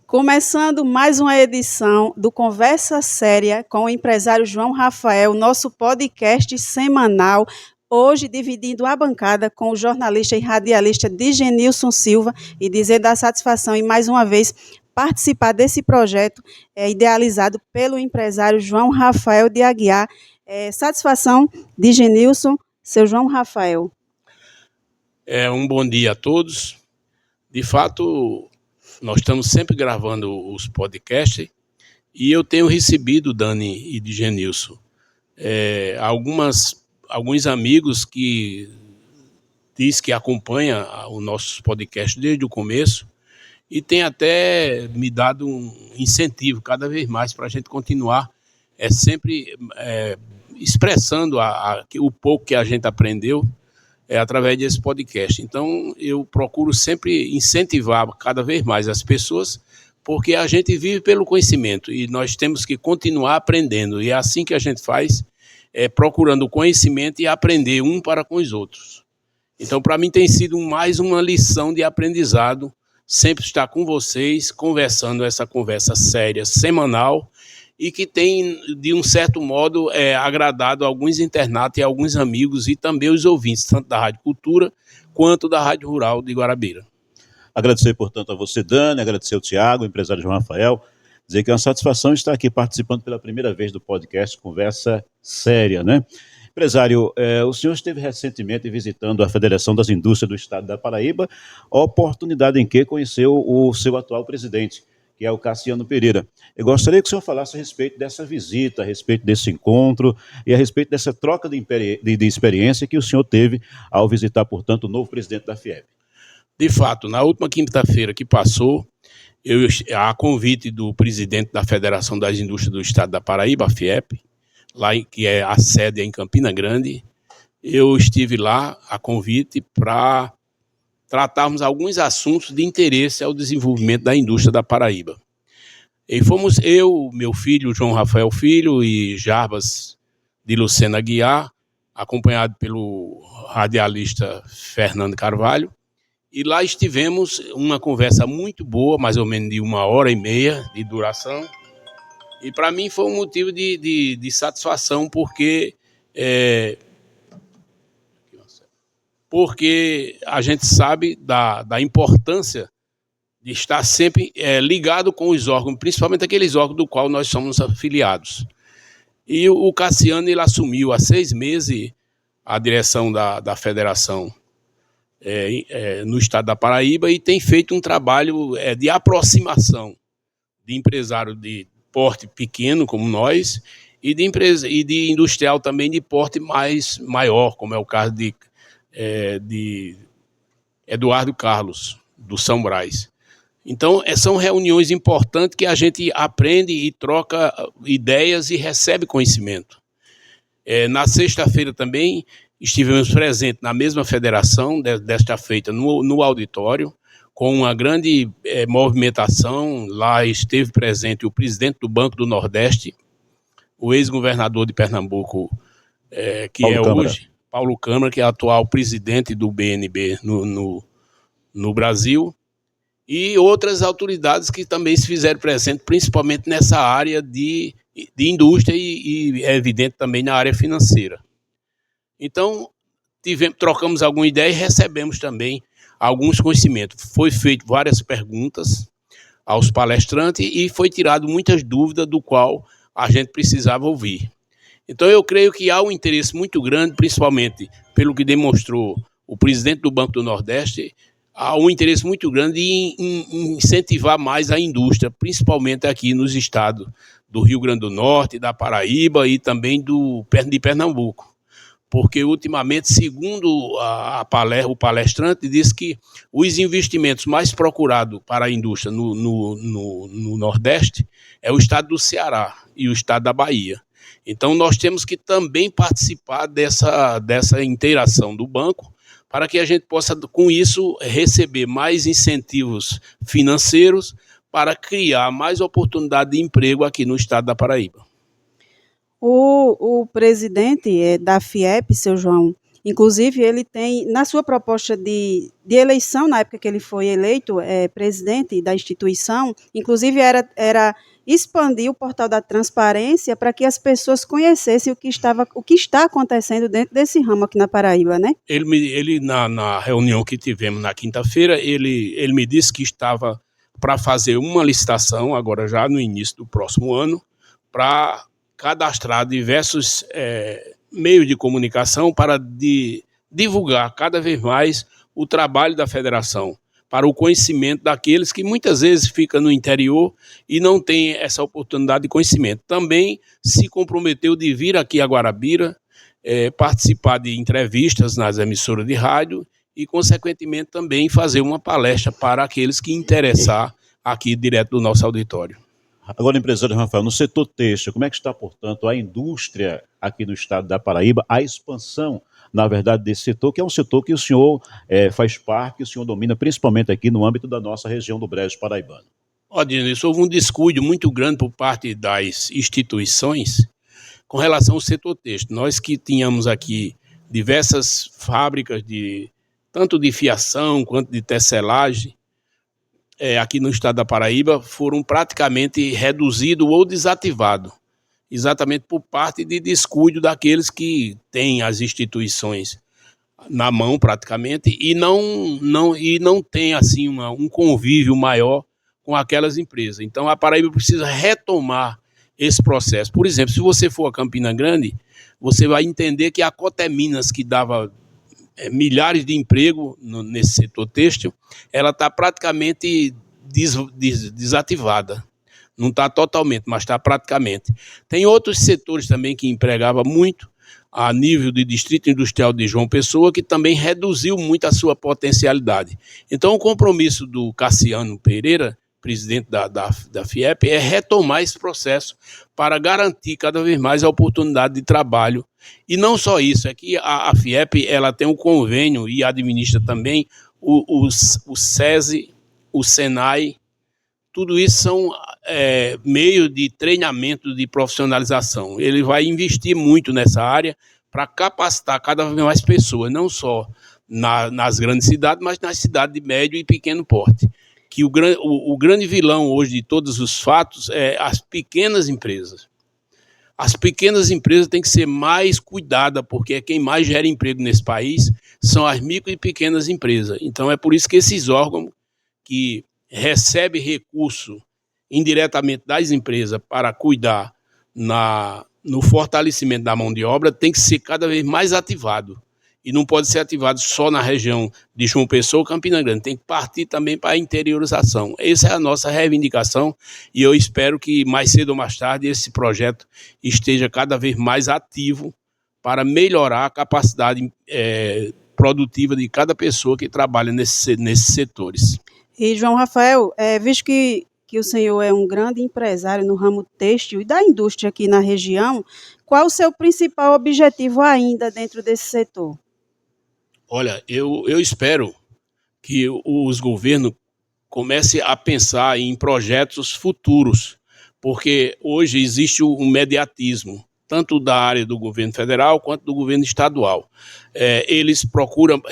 Começando mais uma edição do Conversa Séria com o empresário João Rafael, nosso podcast semanal, hoje dividindo a bancada com o jornalista e radialista Digenilson Silva e dizer da satisfação e mais uma vez participar desse projeto idealizado pelo empresário João Rafael de Aguiar. Satisfação, Digenilson, seu João Rafael. Um bom dia a todos. De fato, nós estamos sempre gravando os podcasts e eu tenho recebido, Dani e Digenilson, alguns amigos que diz que acompanham os nossos podcasts desde o começo e tem até me dado um incentivo cada vez mais para a gente continuar sempre expressando o pouco que a gente aprendeu através desse podcast. Então, eu procuro sempre incentivar cada vez mais as pessoas, porque a gente vive pelo conhecimento e nós temos que continuar aprendendo. E é assim que a gente faz, procurando o conhecimento e aprender um para com os outros. Então, para mim, tem sido mais uma lição de aprendizado, sempre estar com vocês, conversando essa conversa séria, semanal, e que tem, de um certo modo, agradado alguns internautas e alguns amigos e também os ouvintes, tanto da Rádio Cultura quanto da Rádio Rural de Guarabira. Agradecer, portanto, a você, Dani, agradecer ao Tiago, o empresário João Rafael, dizer que é uma satisfação estar aqui participando pela primeira vez do podcast Conversa Séria, né? Empresário, o senhor esteve recentemente visitando a Federação das Indústrias do Estado da Paraíba, oportunidade em que conheceu o seu atual presidente, que é o Cassiano Pereira. Eu gostaria que o senhor falasse a respeito dessa visita, a respeito desse encontro e a respeito dessa troca de experiência que o senhor teve ao visitar, portanto, o novo presidente da FIEP. De fato, na última quinta-feira que passou, a convite do presidente da Federação das Indústrias do Estado da Paraíba, a FIEP, que é a sede em Campina Grande, eu estive lá a convite para tratarmos alguns assuntos de interesse ao desenvolvimento da indústria da Paraíba. E fomos eu, meu filho, João Rafael Filho, e Jarbas de Lucena Aguiar, acompanhado pelo radialista Fernando Carvalho, e lá estivemos uma conversa muito boa, mais ou menos de 1h30 de duração, e para mim foi um motivo de satisfação, porque a gente sabe da importância de estar sempre ligado com os órgãos, principalmente aqueles órgãos do qual nós somos afiliados. E o Cassiano, ele assumiu há 6 meses a direção da federação no estado da Paraíba e tem feito um trabalho de aproximação de empresário de porte pequeno, como nós, e de industrial também de porte maior, como é o caso de Eduardo Carlos, do São Brás. Então, são reuniões importantes que a gente aprende e troca ideias e recebe conhecimento. Na sexta-feira também estivemos presentes na mesma federação, desta feita no auditório, com uma grande movimentação. Lá esteve presente o presidente do Banco do Nordeste, o ex-governador de Pernambuco, que Paulo Câmara. Hoje Paulo Câmara, que é atual presidente do BNB no Brasil, e outras autoridades que também se fizeram presentes, principalmente nessa área de indústria e é evidente também na área financeira. Então, trocamos alguma ideia e recebemos também alguns conhecimentos. Foi feito várias perguntas aos palestrantes e foi tirado muitas dúvidas do qual a gente precisava ouvir. Então, eu creio que há um interesse muito grande, principalmente pelo que demonstrou o presidente do Banco do Nordeste, há um interesse muito grande em incentivar mais a indústria, principalmente aqui nos estados do Rio Grande do Norte, da Paraíba e também de Pernambuco. Porque, ultimamente, segundo o palestrante, disse que os investimentos mais procurados para a indústria no Nordeste é o estado do Ceará e o estado da Bahia. Então, nós temos que também participar dessa interação do banco para que a gente possa, com isso, receber mais incentivos financeiros para criar mais oportunidade de emprego aqui no estado da Paraíba. O presidente da FIEP, seu João, Inclusive, ele tem, na sua proposta de eleição, na época que ele foi eleito presidente da instituição, inclusive era expandir o portal da transparência para que as pessoas conhecessem o que está acontecendo dentro desse ramo aqui na Paraíba, né? Ele na reunião que tivemos na quinta-feira, ele me disse que estava para fazer uma licitação, agora já no início do próximo ano, para cadastrar diversos meios de comunicação para divulgar cada vez mais o trabalho da federação, para o conhecimento daqueles que muitas vezes ficam no interior e não têm essa oportunidade de conhecimento. Também se comprometeu de vir aqui a Guarabira, participar de entrevistas nas emissoras de rádio e, consequentemente, também fazer uma palestra para aqueles que interessar aqui direto do nosso auditório. Agora, empresário Rafael, no setor têxtil, como é que está, portanto, a indústria aqui no estado da Paraíba, a expansão, na verdade, desse setor, que é um setor que o senhor faz parte, que o senhor domina, principalmente aqui no âmbito da nossa região do Brejo Paraibano? Diniz, houve um descuido muito grande por parte das instituições com relação ao setor têxtil. Nós que tínhamos aqui diversas fábricas, tanto de fiação quanto de tecelagem, aqui no estado da Paraíba, foram praticamente reduzidos ou desativados, exatamente por parte de descuido daqueles que têm as instituições na mão praticamente e não tem assim um convívio maior com aquelas empresas. Então a Paraíba precisa retomar esse processo. Por exemplo, se você for a Campina Grande, você vai entender que a Coteminas, que dava milhares de empregos nesse setor têxtil, ela está praticamente desativada. Não está totalmente, mas está praticamente. Tem outros setores também que empregava muito, a nível de Distrito Industrial de João Pessoa, que também reduziu muito a sua potencialidade. Então, o compromisso do Cassiano Pereira, presidente da FIEP, é retomar esse processo para garantir cada vez mais a oportunidade de trabalho. E não só isso, é que a FIEP ela tem um convênio e administra também o SESI, o SENAI, tudo isso são meios de treinamento, de profissionalização. Ele vai investir muito nessa área para capacitar cada vez mais pessoas, não só nas grandes cidades, mas nas cidades de médio e pequeno porte. Que o grande vilão hoje de todos os fatos é as pequenas empresas. As pequenas empresas têm que ser mais cuidadas, porque quem mais gera emprego nesse país são as micro e pequenas empresas. Então é por isso que esses órgãos que recebem recurso indiretamente das empresas para cuidar no fortalecimento da mão de obra tem que ser cada vez mais ativado. E não pode ser ativado só na região de João Pessoa ou Campina Grande, tem que partir também para a interiorização. Essa é a nossa reivindicação e eu espero que mais cedo ou mais tarde esse projeto esteja cada vez mais ativo para melhorar a capacidade produtiva de cada pessoa que trabalha nesses setores. E, João Rafael, visto que o senhor é um grande empresário no ramo têxtil e da indústria aqui na região, qual o seu principal objetivo ainda dentro desse setor? Olha, eu espero que os governos comecem a pensar em projetos futuros, porque hoje existe um mediatismo, tanto da área do governo federal quanto do governo estadual. Eles procuram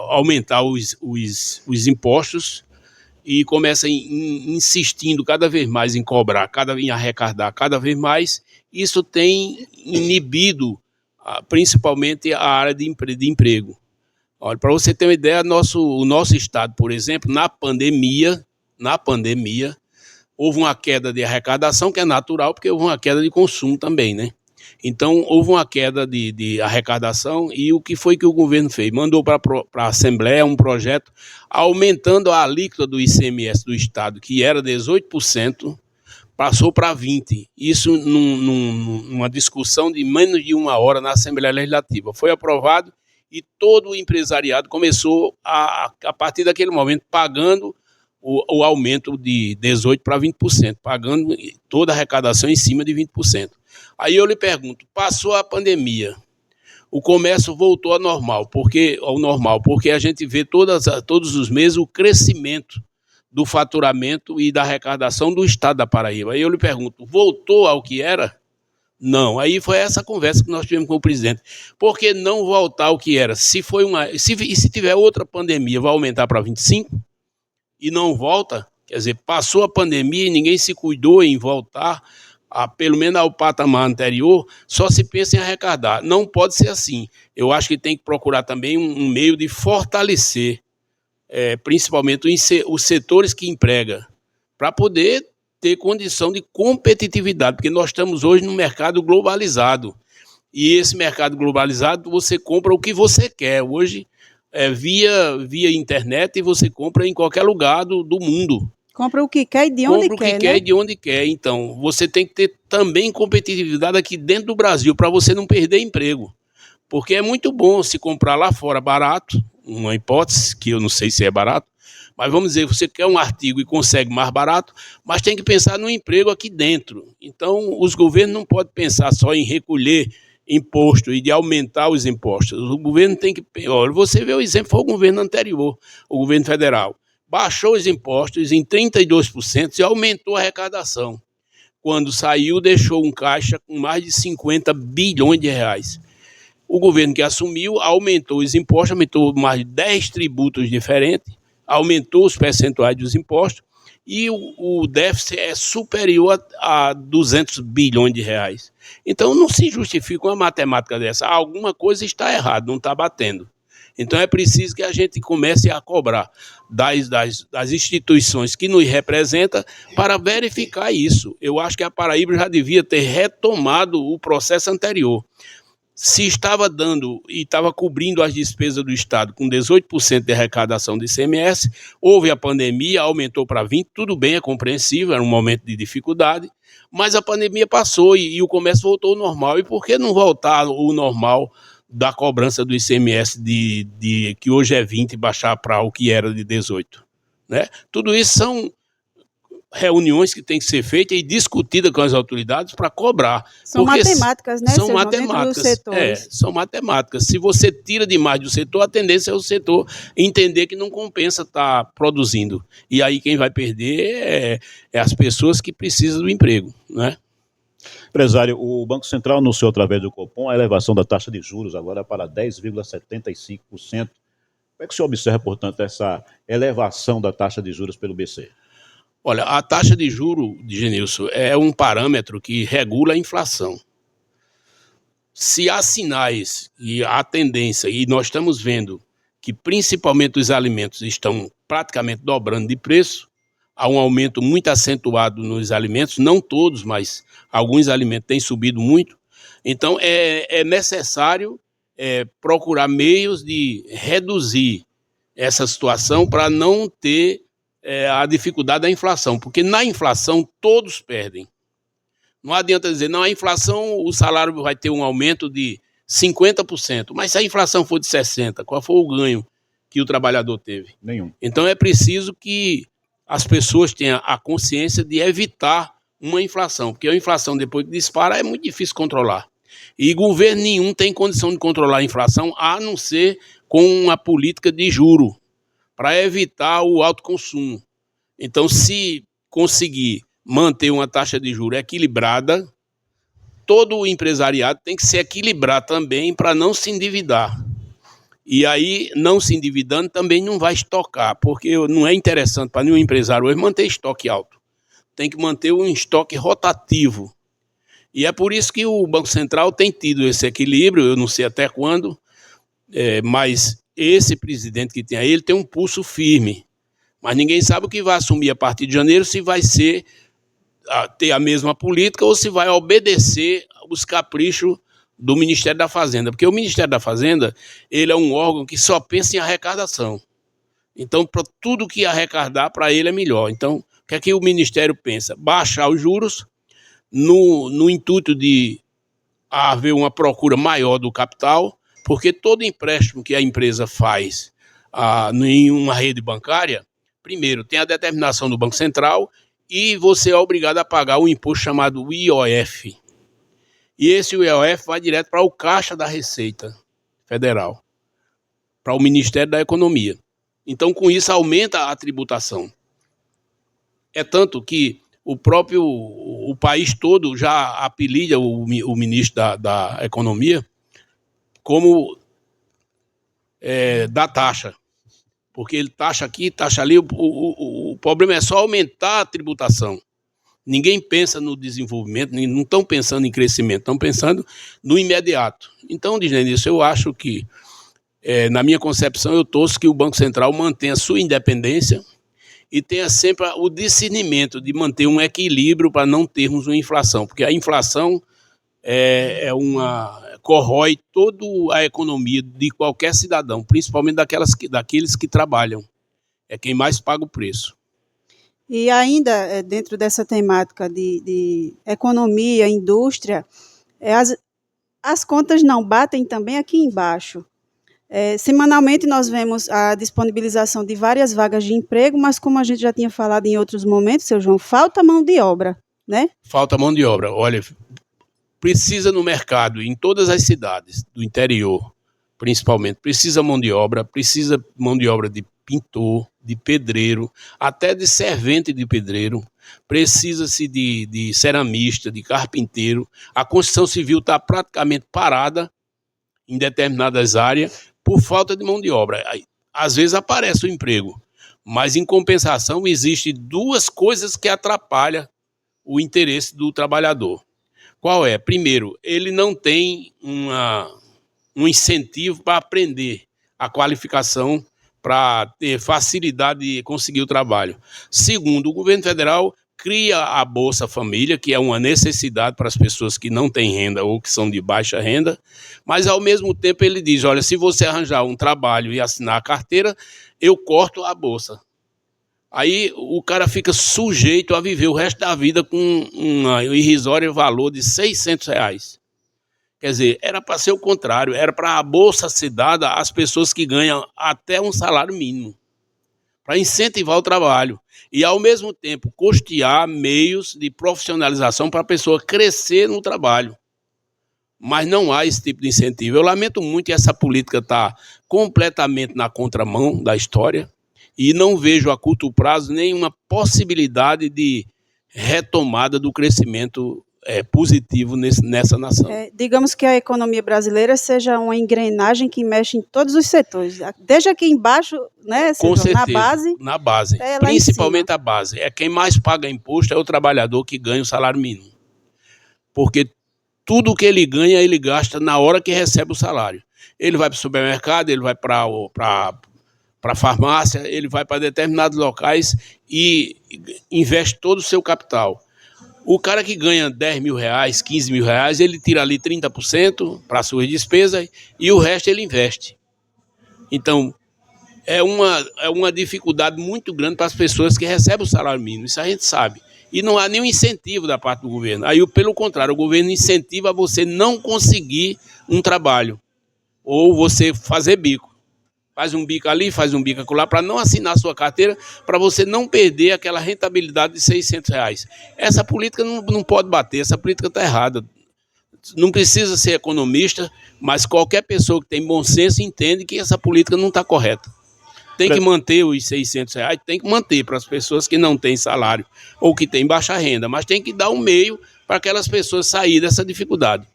aumentar os impostos e começam insistindo cada vez mais em cobrar, em arrecadar cada vez mais. Isso tem inibido principalmente a área de emprego. Olha, para você ter uma ideia, o nosso estado, por exemplo, na pandemia, houve uma queda de arrecadação, que é natural, porque houve uma queda de consumo também, né? Então, houve uma queda de arrecadação e o que foi que o governo fez? Mandou para a Assembleia um projeto aumentando a alíquota do ICMS do estado, que era 18%, passou para 20%. Isso numa discussão de menos de uma hora na Assembleia Legislativa. Foi aprovado e todo o empresariado começou, a partir daquele momento, pagando o aumento de 18% para 20%, pagando toda a arrecadação em cima de 20%. Aí eu lhe pergunto, passou a pandemia, o comércio voltou ao normal, porque a gente vê todos os meses o crescimento do faturamento e da arrecadação do estado da Paraíba. Aí eu lhe pergunto, voltou ao que era? Não, aí foi essa conversa que nós tivemos com o presidente. Por que não voltar ao que era? Se tiver outra pandemia, vai aumentar para 25 e não volta? Quer dizer, passou a pandemia e ninguém se cuidou em voltar, pelo menos ao patamar anterior, só se pensa em arrecadar. Não pode ser assim. Eu acho que tem que procurar também um meio de fortalecer, principalmente os setores que emprega, para poder ter condição de competitividade, porque nós estamos hoje num mercado globalizado, e esse mercado globalizado você compra o que você quer, hoje via internet, e você compra em qualquer lugar do mundo. Compra o que quer e de onde quer, compra o que quer e de onde quer, então você tem que ter também competitividade aqui dentro do Brasil, para você não perder emprego, porque é muito bom se comprar lá fora barato, uma hipótese, que eu não sei se é barato, mas vamos dizer, você quer um artigo e consegue mais barato, mas tem que pensar no emprego aqui dentro. Então, os governos não podem pensar só em recolher imposto e de aumentar os impostos. O governo tem que... Olha, você vê o exemplo, foi o governo anterior, o governo federal. Baixou os impostos em 32% e aumentou a arrecadação. Quando saiu, deixou um caixa com mais de 50 bilhões de reais. O governo que assumiu aumentou os impostos, aumentou mais de 10 tributos diferentes, aumentou os percentuais dos impostos e o déficit é superior a 200 bilhões de reais. Então não se justifica uma matemática dessa. Alguma coisa está errada, não está batendo. Então é preciso que a gente comece a cobrar das instituições que nos representam para verificar isso. Eu acho que a Paraíba já devia ter retomado o processo anterior. Se estava dando e estava cobrindo as despesas do Estado com 18% de arrecadação de ICMS, houve a pandemia, aumentou para 20%, tudo bem, é compreensível, era um momento de dificuldade, mas a pandemia passou e o comércio voltou ao normal. E por que não voltar ao normal da cobrança do ICMS que hoje é 20% e baixar para o que era de 18%? Né? Tudo isso são reuniões que têm que ser feitas e discutidas com as autoridades para cobrar. São matemáticas, né? São matemáticas. São matemáticas. Se você tira demais do setor, a tendência é o setor entender que não compensa estar produzindo. E aí quem vai perder é as pessoas que precisam do emprego, né? Empresário, o Banco Central anunciou através do Copom a elevação da taxa de juros agora para 10,75%. Como é que o senhor observa, portanto, essa elevação da taxa de juros pelo BC? Olha, a taxa de juros, Genilson, é um parâmetro que regula a inflação. Se há sinais e há tendência, e nós estamos vendo que principalmente os alimentos estão praticamente dobrando de preço, há um aumento muito acentuado nos alimentos, não todos, mas alguns alimentos têm subido muito, então é necessário procurar meios de reduzir essa situação para não ter a dificuldade da inflação, porque na inflação todos perdem. Não adianta dizer, não, a inflação, o salário vai ter um aumento de 50%, mas se a inflação for de 60%, qual foi o ganho que o trabalhador teve? Nenhum. Então é preciso que as pessoas tenham a consciência de evitar uma inflação, porque a inflação depois que dispara é muito difícil controlar. E governo nenhum tem condição de controlar a inflação, a não ser com uma política de juro, para evitar o alto consumo. Então, se conseguir manter uma taxa de juros equilibrada, todo o empresariado tem que se equilibrar também para não se endividar. E aí, não se endividando, também não vai estocar, porque não é interessante para nenhum empresário hoje manter estoque alto. Tem que manter um estoque rotativo. E é por isso que o Banco Central tem tido esse equilíbrio, eu não sei até quando, mas esse presidente que tem aí, ele tem um pulso firme. Mas ninguém sabe o que vai assumir a partir de janeiro, se vai ter a mesma política ou se vai obedecer os caprichos do Ministério da Fazenda. Porque o Ministério da Fazenda, ele é um órgão que só pensa em arrecadação. Então, para tudo que arrecadar, para ele é melhor. Então, o que é que o Ministério pensa? Baixar os juros no intuito de haver uma procura maior do capital, porque todo empréstimo que a empresa faz em uma rede bancária, primeiro, tem a determinação do Banco Central e você é obrigado a pagar um imposto chamado IOF. E esse IOF vai direto para o caixa da Receita Federal, para o Ministério da Economia. Então, com isso, aumenta a tributação. É tanto que o o país todo já apelida o ministro da Economia como da taxa, porque ele taxa aqui, taxa ali, o problema é só aumentar a tributação. Ninguém pensa no desenvolvimento, não estão pensando em crescimento, estão pensando no imediato. Então, dizendo isso, eu acho que, na minha concepção, eu torço que o Banco Central mantenha a sua independência e tenha sempre o discernimento de manter um equilíbrio para não termos uma inflação, porque a inflação corrói toda a economia de qualquer cidadão, principalmente daqueles que trabalham. É quem mais paga o preço. E ainda, dentro dessa temática de economia, indústria, as contas não batem também aqui embaixo. Semanalmente nós vemos a disponibilização de várias vagas de emprego, mas como a gente já tinha falado em outros momentos, seu João, falta mão de obra, né? Falta mão de obra. Olha, precisa no mercado, em todas as cidades do interior, principalmente, precisa mão de obra de pintor, de pedreiro, até de servente de pedreiro, precisa-se de ceramista, de carpinteiro. A construção civil está praticamente parada em determinadas áreas por falta de mão de obra. Às vezes aparece o emprego, mas em compensação existem duas coisas que atrapalham o interesse do trabalhador. Qual é? Primeiro, ele não tem um incentivo para aprender a qualificação para ter facilidade de conseguir o trabalho. Segundo, o governo federal cria a Bolsa Família, que é uma necessidade para as pessoas que não têm renda ou que são de baixa renda, mas ao mesmo tempo ele diz, olha, se você arranjar um trabalho e assinar a carteira, eu corto a Bolsa. Aí o cara fica sujeito a viver o resto da vida com um irrisório valor de R$600. Quer dizer, era para ser o contrário, era para a Bolsa ser dada às pessoas que ganham até um salário mínimo, para incentivar o trabalho e, ao mesmo tempo, custear meios de profissionalização para a pessoa crescer no trabalho. Mas não há esse tipo de incentivo. Eu lamento muito que essa política está completamente na contramão da história e não vejo a curto prazo nenhuma possibilidade de retomada do crescimento positivo nessa nação. Digamos que a economia brasileira seja uma engrenagem que mexe em todos os setores, desde aqui embaixo, né, com certeza, na base, principalmente a base. Quem mais paga imposto é o trabalhador que ganha o salário mínimo, porque tudo que ele ganha, ele gasta na hora que recebe o salário. Ele vai para o supermercado, ele vai para a farmácia, ele vai para determinados locais e investe todo o seu capital. O cara que ganha R$10.000, R$15.000, ele tira ali 30% para suas despesas e o resto ele investe. Então, é uma dificuldade muito grande para as pessoas que recebem o salário mínimo, isso a gente sabe. E não há nenhum incentivo da parte do governo. Aí, pelo contrário, o governo incentiva você não conseguir um trabalho ou você fazer bico. Faz um bico ali, faz um bico acolá, para não assinar a sua carteira, para você não perder aquela rentabilidade de R$600. Essa política não pode bater, essa política está errada. Não precisa ser economista, mas qualquer pessoa que tem bom senso entende que essa política não está correta. Tem que manter os R$600, tem que manter para as pessoas que não têm salário ou que têm baixa renda, mas tem que dar um meio para aquelas pessoas saírem dessa dificuldade.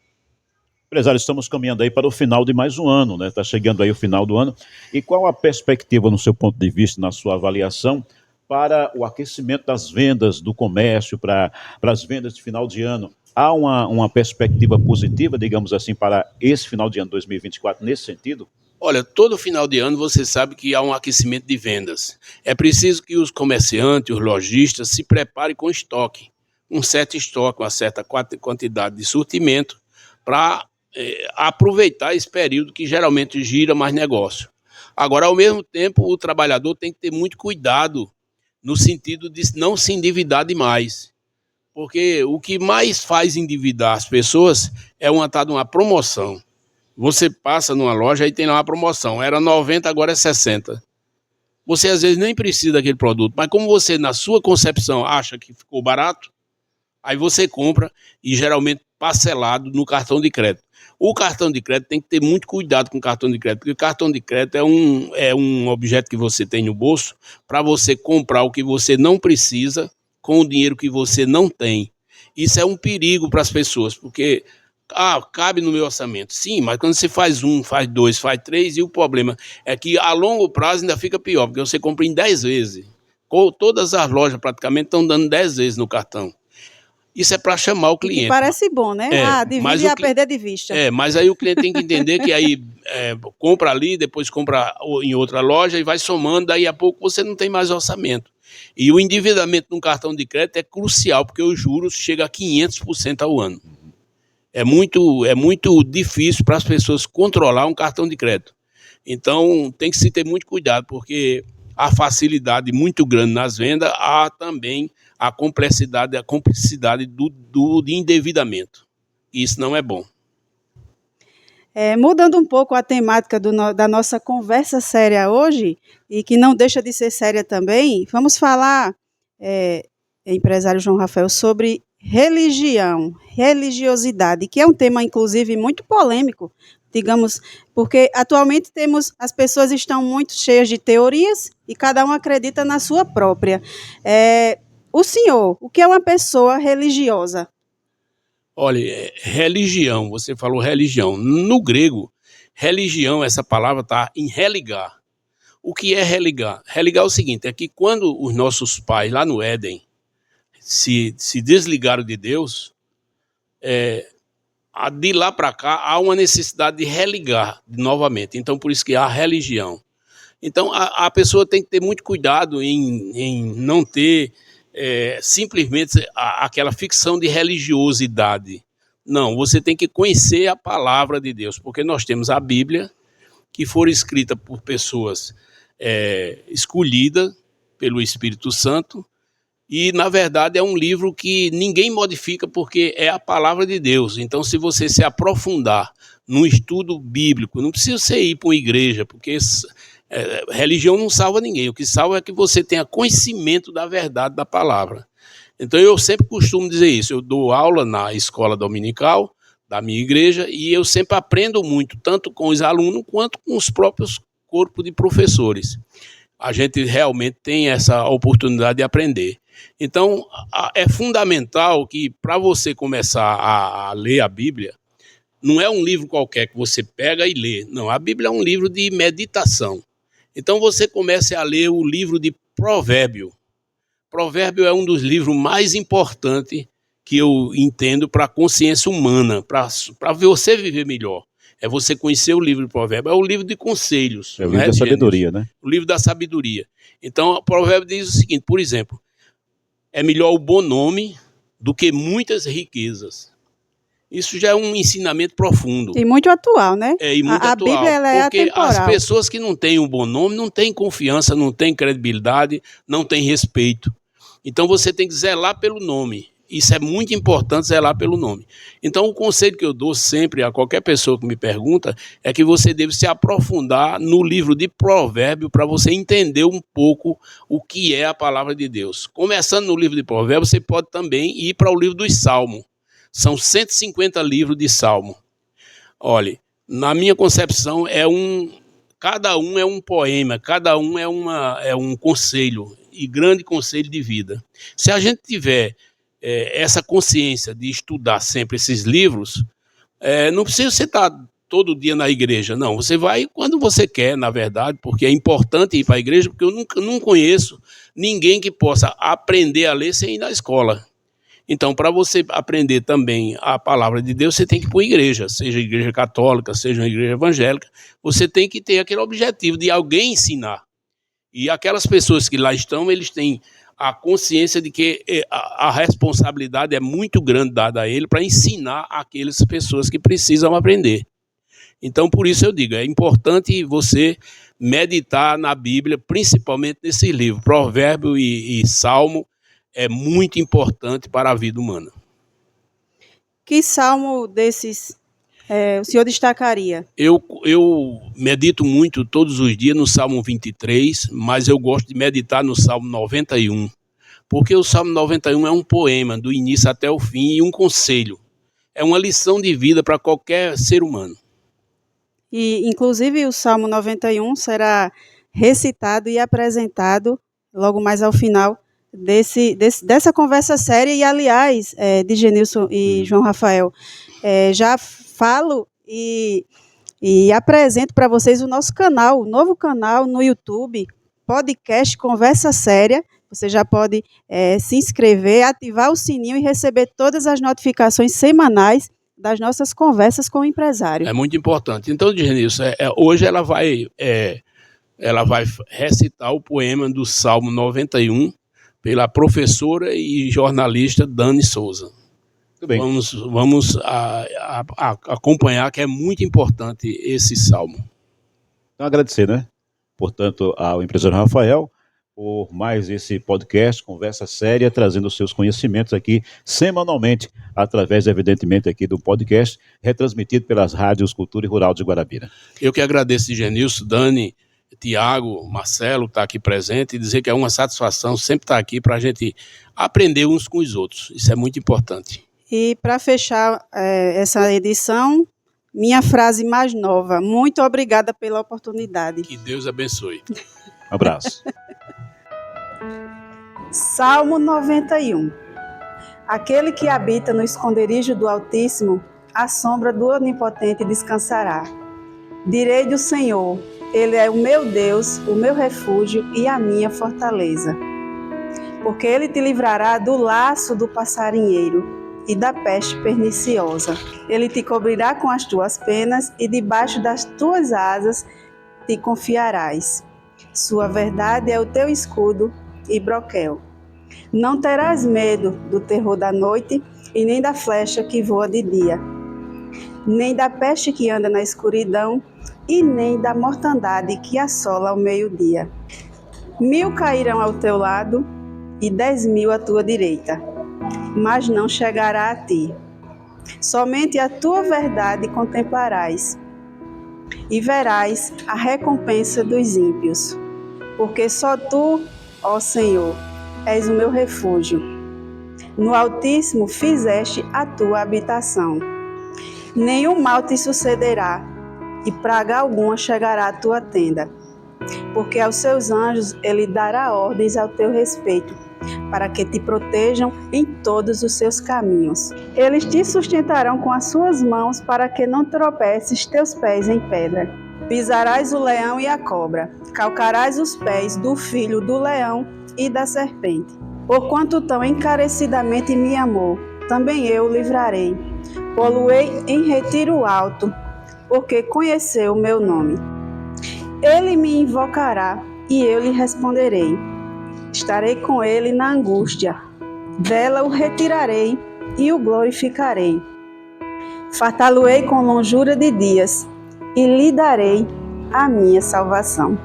Empresário, estamos caminhando aí para o final de mais um ano, né? Está chegando aí o final do ano. E qual a perspectiva, no seu ponto de vista, na sua avaliação, para o aquecimento das vendas do comércio, para as vendas de final de ano? Há uma perspectiva positiva, digamos assim, para esse final de ano 2024, nesse sentido? Olha, todo final de ano você sabe que há um aquecimento de vendas. É preciso que os comerciantes, os lojistas, se preparem com estoque, um certo estoque, uma certa quantidade de surtimento, para aproveitar esse período que geralmente gira mais negócio. Agora, ao mesmo tempo, o trabalhador tem que ter muito cuidado no sentido de não se endividar demais. Porque o que mais faz endividar as pessoas é uma promoção. Você passa numa loja e tem lá uma promoção. Era 90, agora é 60. Você às vezes nem precisa daquele produto, mas como você, na sua concepção, acha que ficou barato, aí você compra e geralmente parcelado no cartão de crédito. O cartão de crédito tem que ter muito cuidado com o cartão de crédito, porque o cartão de crédito é um objeto que você tem no bolso para você comprar o que você não precisa com o dinheiro que você não tem. Isso é um perigo para as pessoas, porque cabe no meu orçamento. Sim, mas quando você faz 1, faz 2, faz 3, e o problema é que a longo prazo ainda fica pior, porque você compra em 10 vezes. Todas as lojas praticamente estão dando 10 vezes no cartão. Isso é para chamar o cliente. Que parece bom, né? Divide a perder de vista. Mas aí o cliente tem que entender que aí compra ali, depois compra em outra loja e vai somando, daí a pouco você não tem mais orçamento. E o endividamento num cartão de crédito é crucial, porque os juros chegam a 500% ao ano. É muito difícil para as pessoas controlar um cartão de crédito. Então tem que se ter muito cuidado, porque há facilidade muito grande nas vendas, há também a complexidade, a cumplicidade do endividamento. Isso não é bom. Mudando um pouco a temática da nossa conversa séria hoje, e que não deixa de ser séria também, vamos falar, empresário João Rafael, sobre religião, religiosidade, que é um tema, inclusive, muito polêmico, digamos, porque atualmente as pessoas estão muito cheias de teorias e cada um acredita na sua própria. O senhor, o que é uma pessoa religiosa? Olha, religião, você falou religião. No grego, religião, essa palavra está em religar. O que é religar? Religar é o seguinte, é que quando os nossos pais lá no Éden se desligaram de Deus, de lá para cá há uma necessidade de religar novamente. Então, por isso que há religião. Então, a pessoa tem que ter muito cuidado em não ter simplesmente aquela ficção de religiosidade. Não, você tem que conhecer a palavra de Deus, porque nós temos a Bíblia, que foi escrita por pessoas escolhidas pelo Espírito Santo, e, na verdade, é um livro que ninguém modifica, porque é a palavra de Deus. Então, se você se aprofundar no estudo bíblico, não precisa você ir para uma igreja, porque religião não salva ninguém. O que salva é que você tenha conhecimento da verdade da palavra. Então, eu sempre costumo dizer isso. Eu dou aula na escola dominical da minha igreja e eu sempre aprendo muito, tanto com os alunos quanto com os próprios corpos de professores. A gente realmente tem essa oportunidade de aprender. Então, é fundamental que, para você começar a ler a Bíblia, não é um livro qualquer que você pega e lê. Não, a Bíblia é um livro de meditação. Então, você comece a ler o livro de Provérbio. Provérbio é um dos livros mais importantes que eu entendo para a consciência humana, para você viver melhor. É você conhecer o livro de Provérbio. É o livro de conselhos. É o livro da sabedoria, né? O livro da sabedoria. Então, o Provérbio diz o seguinte, por exemplo, é melhor o bom nome do que muitas riquezas. Isso já é um ensinamento profundo. E muito atual, né? E muito atual. A Bíblia ela é atemporal. Porque as pessoas que não têm um bom nome não têm confiança, não têm credibilidade, não têm respeito. Então você tem que zelar pelo nome. Isso é muito importante, zelar pelo nome. Então o conselho que eu dou sempre a qualquer pessoa que me pergunta é que você deve se aprofundar no livro de Provérbio para você entender um pouco o que é a palavra de Deus. Começando no livro de Provérbio, você pode também ir para o livro dos Salmos. São 150 livros de Salmo. Olha, na minha concepção, cada um é um poema, cada um é um conselho, e grande conselho de vida. Se a gente tiver essa consciência de estudar sempre esses livros, não precisa você estar todo dia na igreja, não. Você vai quando você quer, na verdade, porque é importante ir para a igreja, porque eu não conheço ninguém que possa aprender a ler sem ir na escola. Então, para você aprender também a palavra de Deus, você tem que ir para a igreja, seja igreja católica, seja uma igreja evangélica, você tem que ter aquele objetivo de alguém ensinar. E aquelas pessoas que lá estão, eles têm a consciência de que a responsabilidade é muito grande dada a ele para ensinar aquelas pessoas que precisam aprender. Então, por isso eu digo, é importante você meditar na Bíblia, principalmente nesse livro, Provérbio e Salmo, é muito importante para a vida humana. Que salmo desses o senhor destacaria? Eu medito muito todos os dias no Salmo 23, mas eu gosto de meditar no Salmo 91, porque o Salmo 91 é um poema do início até o fim e um conselho. É uma lição de vida para qualquer ser humano. E, inclusive, o Salmo 91 será recitado e apresentado logo mais ao final dessa conversa séria. E, aliás, Digenilson e João Rafael, já falo e apresento para vocês o nosso canal, o novo canal no YouTube, Podcast Conversa Séria. Você já pode se inscrever, ativar o sininho e receber todas as notificações semanais das nossas conversas com o empresário. É muito importante. Então, Digenilson, hoje ela vai recitar o poema do Salmo 91 pela professora e jornalista Dani Souza. Muito bem. Vamos acompanhar, que é muito importante esse salmo. Então, agradecer, né? Portanto, ao empresário Rafael, por mais esse podcast, Conversa Séria, trazendo os seus conhecimentos aqui semanalmente, através, evidentemente, aqui do podcast, retransmitido pelas rádios Cultura e Rural de Guarabira. Eu que agradeço, Genilson, Dani, Tiago, Marcelo, estar aqui presente e dizer que é uma satisfação sempre estar aqui para a gente aprender uns com os outros. Isso é muito importante. E para fechar essa edição, minha frase mais nova: muito obrigada pela oportunidade. Que Deus abençoe. Um abraço. Salmo 91. Aquele que habita no esconderijo do Altíssimo, à sombra do Onipotente descansará. Direi do Senhor, Ele é o meu Deus, o meu refúgio e a minha fortaleza. Porque Ele te livrará do laço do passarinheiro e da peste perniciosa. Ele te cobrirá com as tuas penas e debaixo das tuas asas te confiarás. Sua verdade é o teu escudo e broquel. Não terás medo do terror da noite e nem da flecha que voa de dia, nem da peste que anda na escuridão e nem da mortandade que assola ao meio-dia. 1000 cairão ao teu lado e 10.000 à tua direita, mas não chegará a ti. Somente a tua verdade contemplarás e verás a recompensa dos ímpios. Porque só tu, ó Senhor, és o meu refúgio. No Altíssimo fizeste a tua habitação. Nenhum mal te sucederá, e praga alguma chegará à tua tenda. Porque aos seus anjos ele dará ordens ao teu respeito, para que te protejam em todos os seus caminhos. Eles te sustentarão com as suas mãos, para que não tropeces teus pés em pedra. Pisarás o leão e a cobra, calcarás os pés do filho do leão e da serpente. Porquanto tão encarecidamente me amou, também eu o livrarei. Pô-lo-ei em retiro alto, porque conheceu o meu nome. Ele me invocará e eu lhe responderei. Estarei com ele na angústia. Dela o retirarei e o glorificarei. Fartá-lo-ei com longura de dias e lhe darei a minha salvação.